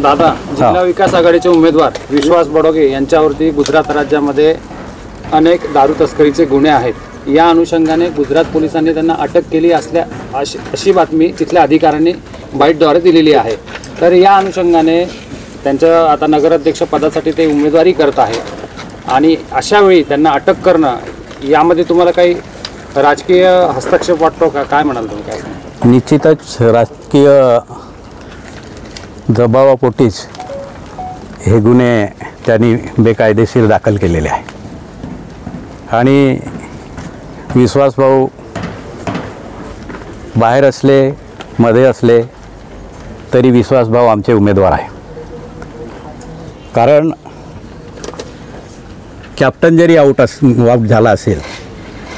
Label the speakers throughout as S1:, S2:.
S1: दादा, जिल्हा विकास आघाडीचे उमेदवार विश्वास बडोगे यांच्यावरती गुजरात राज्यामध्ये अनेक दारू तस्करीचे गुन्हे आहेत. या अनुषंगाने गुजरात पोलिसांनी त्यांना अटक केली अशी बातमी तिथल्या अधिकाऱ्यांनी बाईटद्वारे दिलेली आहे. तर या अनुषंगाने त्यांचं आता नगराध्यक्ष पदासाठी ते उमेदवारी करत आहे आणि अशा वेळी त्यांना अटक करणं यामध्ये तुम्हाला काही राजकीय हस्तक्षेप वाटतो का? काय म्हणाल तुम्ही? काय?
S2: निश्चितच राजकीय दबावापोटीच हे गुन्हे त्यांनी बेकायदेशीर दाखल केलेले आहे आणि विश्वासभाऊ बाहेर असले मध्ये असले तरी विश्वासभाऊ आमचे उमेदवार आहे. कारण कॅप्टन जरी आऊट झाला असेल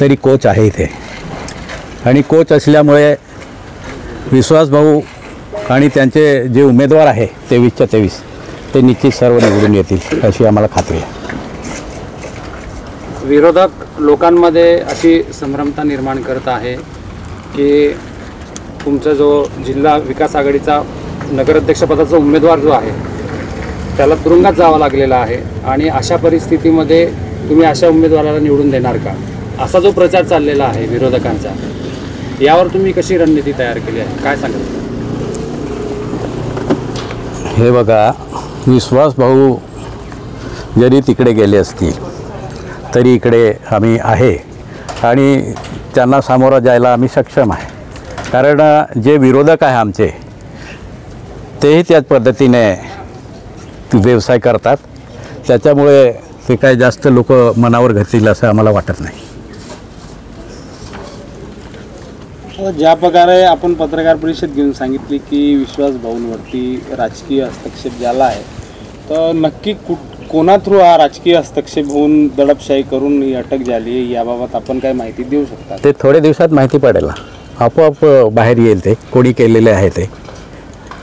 S2: तरी कोच आहे इथे आणि कोच असल्यामुळे विश्वासभाऊ आणि त्यांचे जे उमेदवार आहे 23च्या 23 ते निश्चित सर्व निवडून येतील अशी आम्हाला खात्री आहे.
S1: विरोधक लोकांमध्ये अशी संभ्रमता निर्माण करत आहे की तुमचा जो जिल्हा विकास आघाडीचा नगराध्यक्षपदाचा उमेदवार जो आहे त्याला तुरुंगात जावं लागलेला आहे आणि अशा परिस्थितीमध्ये तुम्ही अशा उमेदवाराला निवडून देणार का, असा जो प्रचार चाललेला आहे विरोधकांचा, यावर तुम्ही कशी रणनीती तयार केली आहे? काय सांगाल?
S2: हे बघा, विश्वासभाऊ जरी तिकडे गेले असतील तरी इकडे आम्ही आहे आणि त्यांना सामोरं जायला आम्ही सक्षम आहे. कारण जे विरोधक आहे आमचे तेही त्याच पद्धतीने व्यवसाय करतात. त्याच्यामुळे ते काही जास्त लोक मनावर घेतील असं आम्हाला वाटत नाही.
S3: ज्या प्रकारे आपण पत्रकार परिषद घेऊन सांगितली की विश्वास भाऊंवरती राजकीय हस्तक्षेप झाला आहे, तर नक्की कोणा थ्रू हा राजकीय हस्तक्षेप होऊन दडपशाही करून ही अटक झाली आहे, याबाबत आपण काय माहिती देऊ शकता?
S2: ते थोड्या दिवसात माहिती पडेल, आपोआप बाहेर येईल ते कोणी केलेले आहे ते.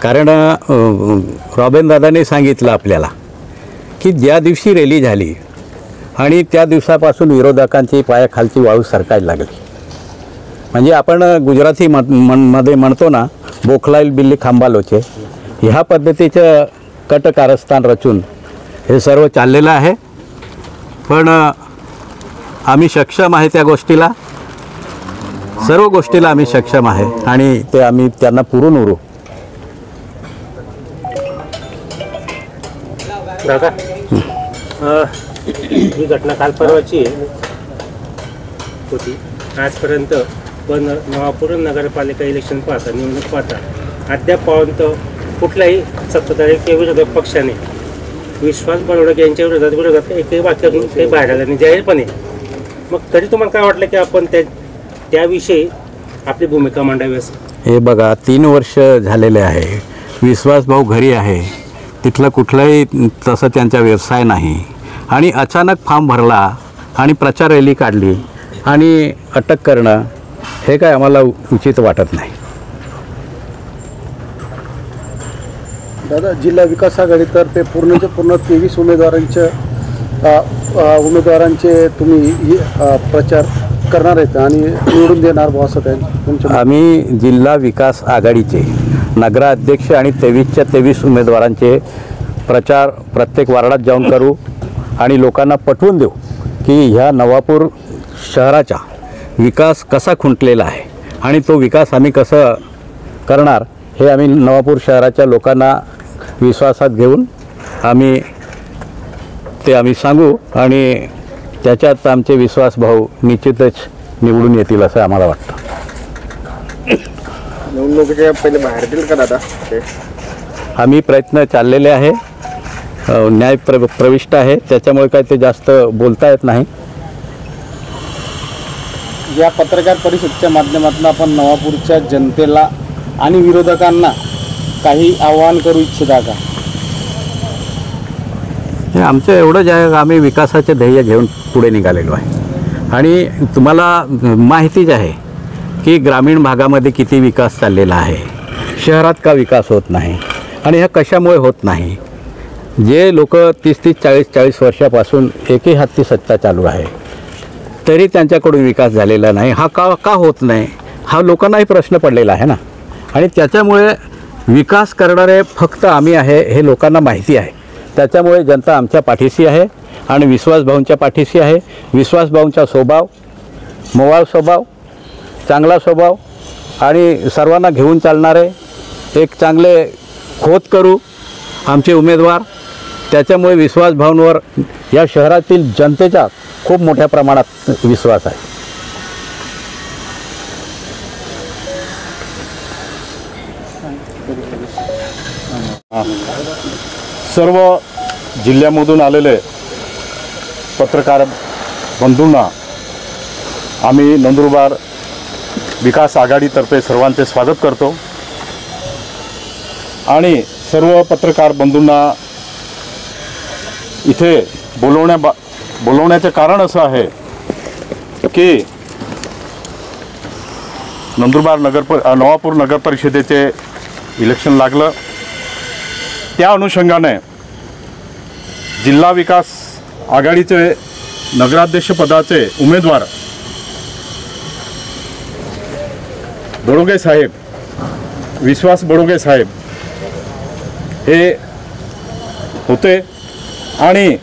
S2: कारण रॉबिन दादाने सांगितलं आपल्याला की ज्या दिवशी रॅली झाली आणि त्या दिवसापासून विरोधकांची पायाखालची वाळू सरकायला लागली. म्हणजे आपण गुजराती मध्ये म्हणतो ना, बोखलाईल बिल्ली खांबालोचे, ह्या पद्धतीचं कटकारस्थान रचून हे सर्व चाललेलं आहे. पण आम्ही सक्षम आहे त्या गोष्टीला, सर्व गोष्टीला आम्ही सक्षम आहे आणि ते आम्ही त्यांना पुरून उरू.
S4: दादा, ही घटना काल परवाची होती. आजपर्यंत पण नवापूर नगरपालिका इलेक्शन पाहता, निवडणूक पाहता अद्यापर्यंत कुठल्याही सत्ताधारी किंवा विरोधक पक्षाने विश्वास बडोगे यांच्या विरोधात एकही वाक्य काही बाहेर आलं नाही जाहीरपणे. मग तरी तुम्हाला काय वाटलं की आपण त्याविषयी आपली भूमिका मांडावी असं?
S2: हे बघा, 3 वर्ष झालेले आहे, विश्वासभाऊ घरी आहे, तिथलं कुठलाही तसं त्यांचा व्यवसाय नाही आणि अचानक फॉर्म भरला आणि प्रचार रॅली काढली आणि अटक करणं हे काय आम्हाला उचित वाटत नाही.
S5: दादा, जिल्हा विकास आघाडीतर्फे पूर्णचे पूर्ण 23 उमेदवारांचे तुम्ही प्रचार करणार आहेत आणि निवडून देणार बुवा असं त्यांच्या?
S2: आम्ही जिल्हा विकास आघाडीचे नगराध्यक्ष आणि 23च्या 23 उमेदवारांचे प्रचार प्रत्येक वार्डात जाऊन करू आणि लोकांना पटवून देऊ की ह्या नवापूर शहराचा विकास कसा खुंटलेला आहे आणि तो विकास आम्ही कसं करणार हे आम्ही नवापूर शहराच्या लोकांना विश्वासात घेऊन आम्ही सांगू आणि त्याच्यात आमचे विश्वासभाऊ निश्चितच निवडून येतील असं आम्हाला वाटतं.
S3: निवडणुकीच्या पहिले बाहेर येतील का दादा?
S2: आम्ही प्रयत्न चाललेले आहे, न्याय प्रविष्ट आहे, त्याच्यामुळे काय ते जास्त बोलता येत नाही.
S3: या पत्रकार परिषदेच्या माध्यमातून आपण नवापूरच्या जनतेला आणि विरोधकांना काही आवाहन करू इच्छिता का?
S2: हे आमचं एवढंच आहे, आम्ही विकासाचे ध्येय घेऊन पुढे निघालेलो आहे आणि तुम्हाला माहितीच आहे की ग्रामीण भागामध्ये किती विकास चाललेला आहे, शहरात का विकास होत नाही आणि ह्या कशामुळे होत नाही. जे लोक 30-30, 40-40 वर्षापासून एकही हाती सत्ता चालू आहे तरी त्यांच्याकडून विकास झालेला नाही, हा का होत नाही, हा लोकांनाही प्रश्न पडलेला आहे ना. आणि त्याच्यामुळे विकास करणारे फक्त आम्ही आहे हे लोकांना माहिती आहे. त्याच्यामुळे जनता आमच्या पाठीशी आहे आणि विश्वासभाऊंच्या पाठीशी आहे. विश्वासभाऊंचा स्वभाव, मोवाळ स्वभाव, चांगला स्वभाव आणि सर्वांना घेऊन चालणारे एक चांगले खोतकरू आमचे उमेदवार. त्याच्यामुळे विश्वासभाऊंवर या शहरातील जनतेचा खूप मोठ्या प्रमाणात विश्वास आहे.
S6: सर्व जिल्ह्यामधून आलेले पत्रकार बंधूंना आम्ही नंदुरबार विकास आघाडीतर्फे सर्वांचे स्वागत करतो आणि सर्व पत्रकार बंधूंना इथे बोलवण्याचे कारण असं आहे की नंदुरबार नवापूर नगर परिषदेचे इलेक्शन लागलं. त्या अनुषंगाने जिल्हा विकास आघाडीचे नगराध्यक्षपदाचे उमेदवार बडोगे साहेब, विश्वास बडोगे साहेब हे होते आणि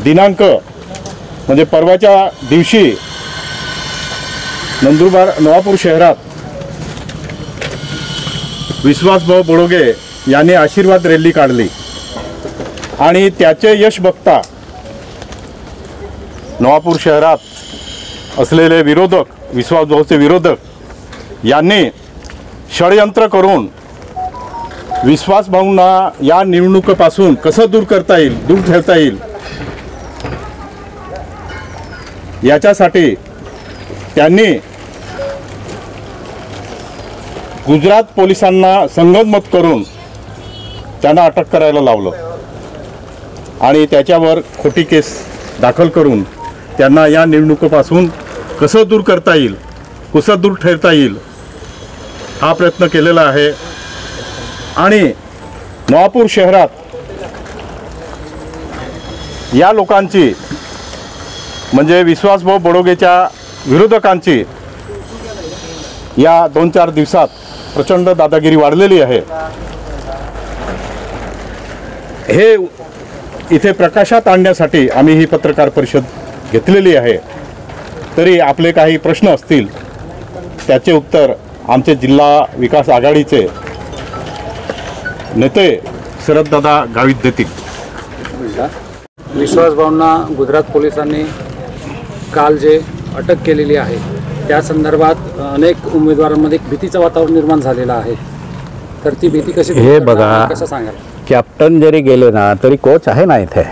S6: दिनांक म्हणजे परवाच्या दिवशी नवापूर शहरात विश्वासभाऊ बडोगे यांनी आशीर्वाद रॅली काढली आणि त्याचे यश बघता नवापूर शहरात असलेले विरोधक, विश्वासभाऊचे विरोधक यांनी षडयंत्र करून विश्वासभाऊंना या निवडणुकीपासून कसं दूर करता येईल, दूर ठेवता येईल याच्यासाठी त्यांनी गुजरात पोलिसांना संगनमत करून त्यांना अटक करायला लावलं आणि त्याच्यावर खोटी केस दाखल करून त्यांना या निवडणुकीपासून कसं दूर करता येईल, कसं दूर ठेवता येईल हा प्रयत्न केलेला आहे. आणि नवापूर शहरात या लोकांची म्हणजे विश्वासभाऊ बडोगेच्या विरोधकांची या 2-4 दिवसात प्रचंड दादागिरी वाढलेली आहे. हे इथे प्रकाशात आणण्यासाठी आम्ही ही पत्रकार परिषद घेतलेली आहे. तरी आपले काही प्रश्न असतील त्याचे उत्तर आमचे जिल्हा विकास आघाडीचे नेते शरददादा गावित देतील.
S1: विश्वासभाऊंना गुजरात पोलिसांनी काल जे अटक केलेली आहे त्या संदर्भात अनेक उमेदवारांमध्ये एक भीतीचं वातावरण निर्माण झालेलं आहे. तर ती भीती कशी दूर
S2: हे
S1: करणार?
S2: बघा,
S1: कसं सांगाल?
S2: कॅप्टन जरी गेले ना तरी कोच आहे ना इथे.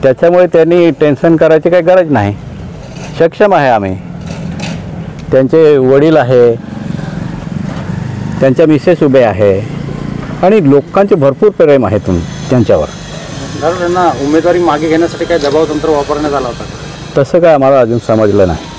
S2: त्याच्यामुळे त्यांनी टेन्शन करायची काही गरज नाही. सक्षम आहे आम्ही. त्यांचे वडील आहे, त्यांच्या मिसेस उभे आहे आणि लोकांचे भरपूर प्रेम आहे त्यांच्यावर.
S1: कारण त्यांना उमेदवारी मागे घेण्यासाठी काही दबाव तंत्र वापरण्यात आला होता?
S2: तसं काय आम्हाला अजून समजलं नाही.